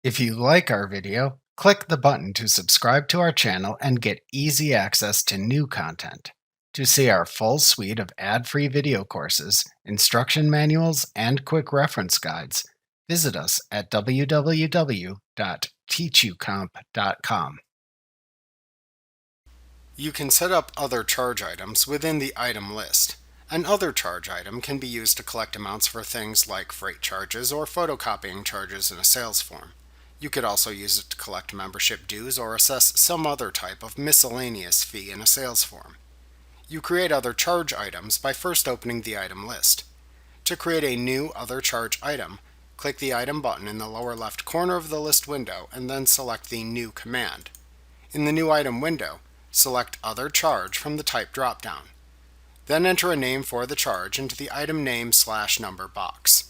If you like our video, click the button to subscribe to our channel and get easy access to new content. To see our full suite of ad-free video courses, instruction manuals, and quick reference guides, visit us at www.teachucomp.com. You can set up other charge items within the item list. An other charge item can be used to collect amounts for things like freight charges or photocopying charges in a sales form. You could also use it to collect membership dues or assess some other type of miscellaneous fee in a sales form. You create other charge items by first opening the item list. To create a new other charge item, click the item button in the lower left corner of the list window and then select the New command. In the New Item window, select Other Charge from the Type dropdown. Then enter a name for the charge into the item name/number box.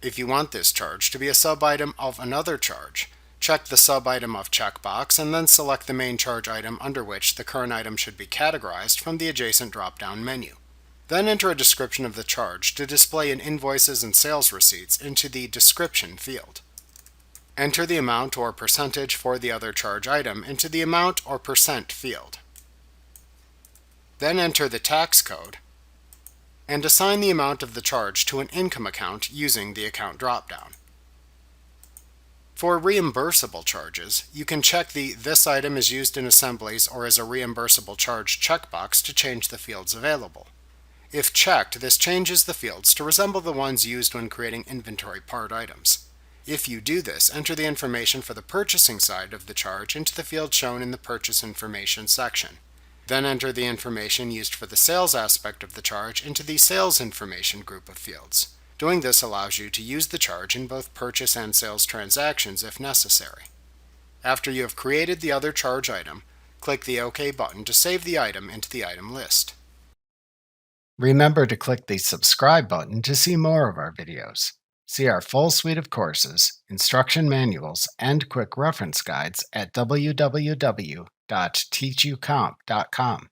If you want this charge to be a sub-item of another charge, check the sub-item of checkbox and then select the main charge item under which the current item should be categorized from the adjacent drop-down menu. Then enter a description of the charge to display in invoices and sales receipts into the Description field. Enter the amount or percentage for the other charge item into the Amount or Percent field. Then enter the tax code and assign the amount of the charge to an income account using the Account dropdown. For reimbursable charges, you can check the This item is used in assemblies or as a reimbursable charge checkbox to change the fields available. If checked, this changes the fields to resemble the ones used when creating inventory part items. If you do this, enter the information for the purchasing side of the charge into the field shown in the Purchase Information section. Then enter the information used for the sales aspect of the charge into the Sales Information group of fields. Doing this allows you to use the charge in both purchase and sales transactions if necessary. After you have created the other charge item, click the OK button to save the item into the item list. Remember to click the subscribe button to see more of our videos. See our full suite of courses, instruction manuals, and quick reference guides at www.teachucomp.com.